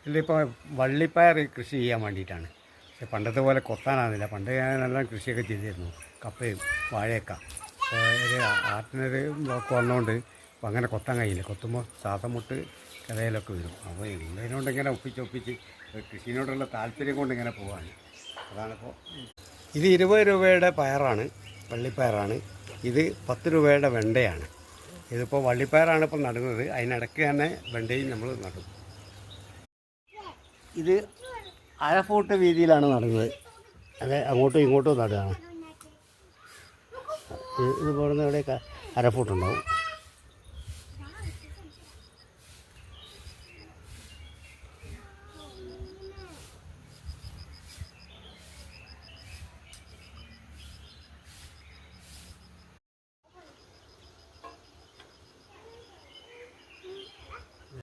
ഇതിലിപ്പോൾ വള്ളിപ്പയർ കൃഷി ചെയ്യാൻ വേണ്ടിയിട്ടാണ്. പക്ഷെ പണ്ടത്തെ പോലെ കൊത്താനാകുന്നില്ല. പണ്ട് ഞാൻ നല്ല കൃഷിയൊക്കെ ചെയ്തിരുന്നു, കപ്പയും വാഴയൊക്കെ. അപ്പോൾ ഒരു ആട്ടിനൊരു ബ്ലോക്ക് വന്നുകൊണ്ട് അപ്പോൾ അങ്ങനെ കൊത്താൻ കഴിയില്ല. കൊത്തുമ്പോൾ ശ്വാസമുട്ട് കഥയിലൊക്കെ വരും. അപ്പോൾ ഇതിനോണ്ട് ഇങ്ങനെ ഒപ്പിച്ച് കൃഷിനോടുള്ള താല്പര്യം കൊണ്ട് ഇങ്ങനെ പോവാണ്. അതാണിപ്പോൾ. ഇത് 20 രൂപയുടെ പയറാണ്, വള്ളിപ്പയറാണ്. ഇത് 10 രൂപയുടെ വെണ്ടയാണ്. ഇതിപ്പോൾ വള്ളിപ്പയറാണ് ഇപ്പോൾ നടുന്നത്. അതിനിടയ്ക്ക് തന്നെ വെണ്ടയും നമ്മൾ നടും. ഇത് 1/2 ഫൂട്ട് വീതിയിലാണ് നടുന്നത്. അതെ, അങ്ങോട്ടും ഇങ്ങോട്ടും നടുകയാണ്. ഇത് പോകുന്ന ഇവിടെയൊക്കെ 1/2 ഫൂട്ട് ഉണ്ടാവും.